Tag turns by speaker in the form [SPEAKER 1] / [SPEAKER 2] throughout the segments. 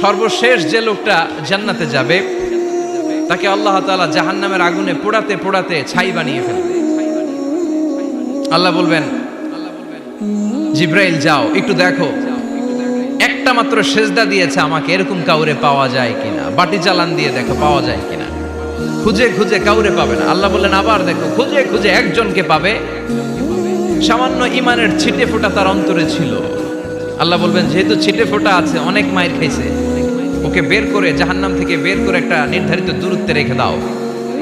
[SPEAKER 1] সর্বশেষ যে লোকটা জান্নাতে যাবে তাকে আল্লাহ তাআলা জাহান্নামের আগুনে পোড়াতে পোড়াতে ছাই বানিয়ে ফেলবে। আল্লাহ বলবেন, জিব্রাইল যাও একটু দেখো, একটা মাত্র সেজদা দিয়েছে আমাকে, এরকম কাউরে পাওয়া যায় কিনা। বাটি চালান দিয়ে দেখো পাওয়া যায় কিনা। খুঁজে খুঁজে কাউরে পাবে না। আল্লাহ বললেন আবার দেখো, খুঁজে খুঁজে একজনকে পাবে, সামান্য ইমানের ছিটে ফোঁটা তার অন্তরে ছিল। আল্লাহ বলবেন যেহেতু ছিটে ফোঁটা আছে, অনেক মায়ের খাইছে, ওকে বের করে জাহান্নাম থেকে বের করে একটা নির্ধারিত দূরত্বে রেখে দাও।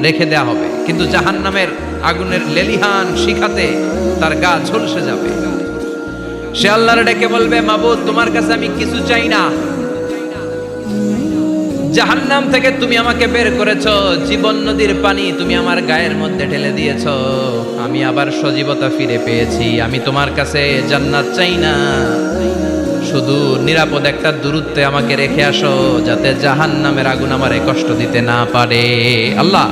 [SPEAKER 1] রেখে দেয়া হবে, কিন্তু জাহান্নামের আগুনের লেলিহান শিখাতে তার গা ঝলসে যাবে। সে আল্লাহর ডেকে বলবে, মাবুদ তোমার কাছে আমি কিছু চাই না, জাহান্নাম থেকে তুমি আমাকে বের করেছো, জীবন নদীর পানি তুমি আমার গায়ের মধ্যে ঢেলে দিয়েছো, আমি আবার সজীবতা ফিরে পেয়েছি। আমি তোমার কাছে জান্নাত চাই না, শুধু নিরাপদ একটা দূরত্বে আমাকে রেখে আসো, যাতে জাহান্নামের আগুন আমারে কষ্ট দিতে না পারে। আল্লাহ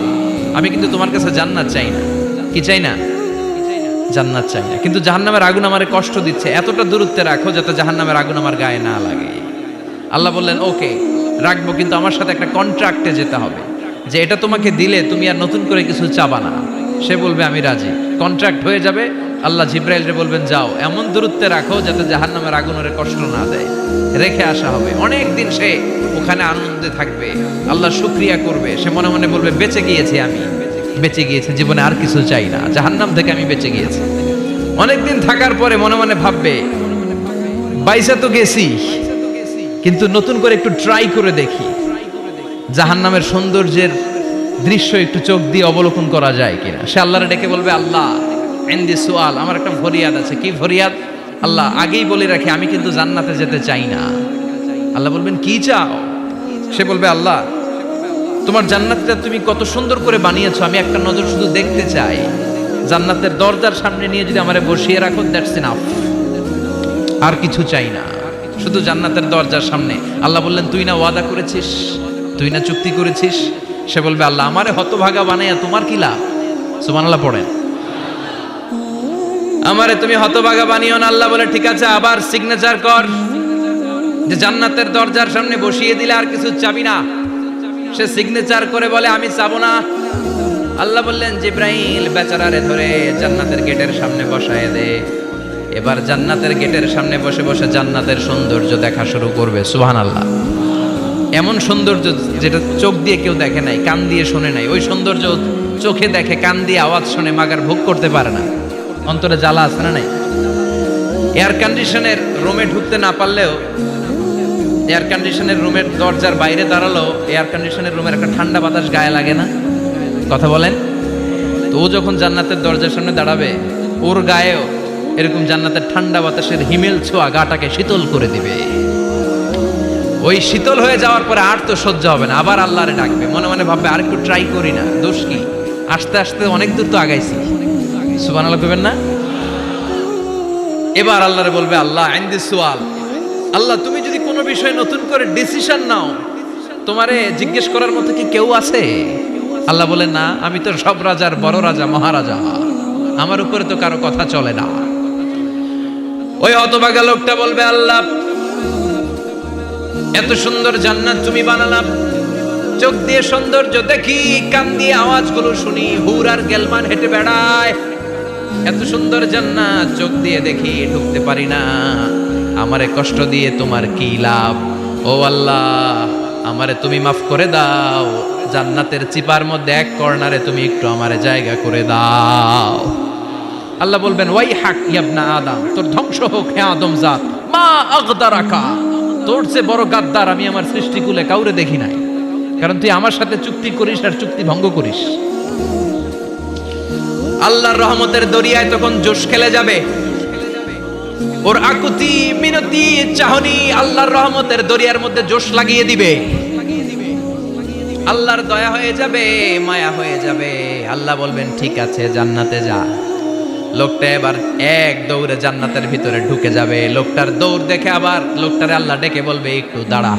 [SPEAKER 1] আমি কিন্তু তোমার কাছে জান্নাত চাই না। কি চাই না? জান্নাত চাই না, কিন্তু জাহান্নামের আগুন আমারে কষ্ট দিচ্ছে, এতটা দূরত্বে রাখো যাতে জাহান্নামের আগুন আমার গায়ে না লাগে। আল্লাহ বললেন ওকে রাখবো, কিন্তু আমার সাথে একটা কন্ট্রাক্টে যেতে হবে, যে এটা তোমাকে দিলে তুমি আর নতুন করে কিছু চাবা না। সে বলবে আমি রাজি, কন্ট্রাক্ট হয়ে যাবে। আল্লাহ জিব্রাইলকে বলবেন যাও এমন দূরত্বে রাখো যাতে জাহান্নামের আগুন ওরে কষ্ট না দেয়। রেখে আসা হবে, অনেক দিন সে ওখানে আনন্দে থাকবে, আল্লাহ শুকরিয়া করবে। সে মনে মনে বলবে বেঁচে গিয়েছি, আমি বেঁচে গিয়েছি, জীবনে আর কিছু চাই না, জাহান্নাম থেকে আমি বেঁচে গিয়েছি। অনেকদিন থাকার পরে মনে মনে ভাববে বাইসা তো গেছি, কিন্তু নতুন করে একটু ট্রাই করে দেখি, জাহান্নামের সৌন্দর্যের দৃশ্য একটু চোখ দিয়ে অবলোকন করা যায় কিনা। সে আল্লাহরে ডেকে বলবে আল্লাহ ইনদি সুআল, আমার একটা ফরিয়াদ আছে। কি ফরিয়াদ? আল্লাহ আগেই বলে রাখি আমি কিন্তু জান্নাতে যেতে চাই না। আল্লাহ বলবেন কি চাও? সে বলবে আল্লাহ তোমার জান্নাতটা তুমি কত সুন্দর করে বানিয়েছো, আমি একটা নজর শুধু দেখতে চাই। জান্নাতের দরজার সামনে নিয়ে যদি আমারে বসিয়ে রাখো, দ্যাটস এনাফ, আর কিছু চাই না, শুধু জান্নাতের দরজার সামনে। আল্লাহ বললেন তুই না ওয়াদা করেছিস, তুই না চুক্তি করেছিস। সে বলবে আল্লাহ আমারে হতভাগা বানাইয়া তোমার কি লাভ? সুবহানাল্লাহ পড়েন। আমারে তুমি হতভাগা বানিও না। আল্লাহ বলে ঠিক আছে, আবার সিগনেচার কর যে জান্নাতের দরজার সামনে বসিয়ে দিলে আর কিছু চাবি না। সে সিগনেচার করে বলে আমি চাবো না। আল্লাহ বললেন জিব্রাইল বেচারারে ধরে জান্নাতের গেটের সামনে বসায় দে। এবার জান্নাতের গেটের সামনে বসে বসে জান্নাতের সৌন্দর্য দেখা শুরু করবে। সুবহানাল্লাহ। এমন সৌন্দর্য যেটা চোখ দিয়ে কেউ দেখে নাই, কান দিয়ে শোনে নাই, ওই সৌন্দর্য চোখে দেখে, কান দিয়ে আওয়াজ শুনে মাগার ভোগ করতে পারে না। অন্তরে জ্বালা আছে না নাই? এয়ার কন্ডিশনের রুমে ঢুকতে না পারলেও, এয়ার কন্ডিশনের রুমের দরজার বাইরে দাঁড়ালো, এয়ার কন্ডিশনের রুমের একটা ঠান্ডা বাতাস গায়ে লাগে না? কথা বলেন তো। ও যখন জান্নাতের দরজার সামনে দাঁড়াবে, ওর গায়েও এরকম জান্নাতের ঠান্ডা বাতাসের হিমেল ছোঁয়া গাটাকে শীতল করে দিবে। ওই শীতল হয়ে যাওয়ার পরে আর তো সহ্য হবে না, আবার আল্লাহরে ডাকবে, মনে মনে ভাববে আর একটু ট্রাই করি না, দোষ কি, আস্তে আস্তে অনেক দূর তো আগাইছি। সুবহানাল্লাহ কইবেন না? এবার আল্লাহরে বলবে আল্লাহ ইনদি সুআল, আল্লাহ তুমি যদি কোনো বিষয়ে নতুন করে ডিসিশন নাও, তোমারে জিজ্ঞেস করার মতো কি কেউ আছে? আল্লাহ বলে না, আমি তো সব রাজার বড় রাজা, মহারাজা, আমার উপরে তো কারো কথা চলে না। ওই হতভাগা লোকটা বলবে আল্লাহ এত সুন্দর জান্নাত তুমি বানালাম, চোখ দিয়ে সৌন্দর্য দেখি, কান দিয়ে আওয়াজগুলো শুনি, হুর আর গেলমান হেঁটে বেড়ায়, এত সুন্দর জান্নাত চোখ দিয়ে দেখি, ঢুকতে পারি না, আমারে কষ্ট দিয়ে তোমার কি লাভ? ও আল্লাহ আমারে তুমি মাফ করে দাও, জান্নাতের চিপার মধ্যে এক কর্নারে তুমি একটু আমারে জায়গা করে দাও। আল্লাহ বলবেন ওয়াই হাক ইবনা আদম, তোর ধ্বংস হোক হে আদম জাত, মা আগদারাকা, তোর চেয়ে বড় গাদ্দার আমি আমার সৃষ্টিকুলে কাউরে দেখি নাই, কারণ তুই আমার সাথে চুক্তি করিস আর চুক্তি ভঙ্গ করিস। আল্লাহর রহমতের দরিয়ায় তখন জোশ খেলে যাবে, ওর আকুতি মিনতি চাহনি আল্লাহর রহমতের দরিয়ার মধ্যে জোশ লাগিয়ে দিবে। আল্লাহর দয়া হয়ে যাবে, মায়া হয়ে যাবে। আল্লাহ বলবেন ঠিক আছে জান্নাতে যা। লোকটা এবার এক দৌড়ে জান্নাতের ভিতরে ঢুকে যাবে। লোকটার দৌড় দেখে আবার লোকটারে আল্লাহ ডেকে বলবে একটু দাঁড়া,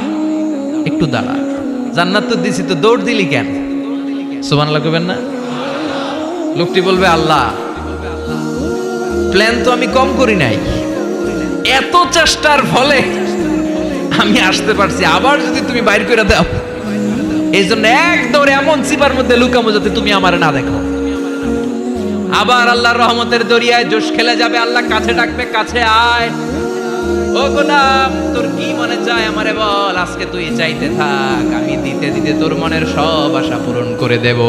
[SPEAKER 1] একটু দাঁড়া, জান্নাত তো দিছি, তো দৌড় দিলি কেন? সুবহানাল্লাহ কইবেন না? লোকটি বলবে আল্লাহ প্ল্যান তো আমি কম করি নাই, এত চেষ্টার ফলে আমি আসতে পারছি, আবার যদি তুমি বাইর করে দাও, এই জন্য এক দৌড়ে এমন চিপার মধ্যে লুকামো যাতে তুমি আমার না দেখো। আবার আল্লাহর রহমতের দরিয়ায় জোশ খেলে যাবে, আল্লাহ কাছে ডাকবে, কাছে আয়। ও গোলাম, তোর কি মনে চায় আমারে বল, আজকে তুই চাইতে থাক, আমি দিতে দিতে তোর মনের সব আশা পূরণ করে দেব।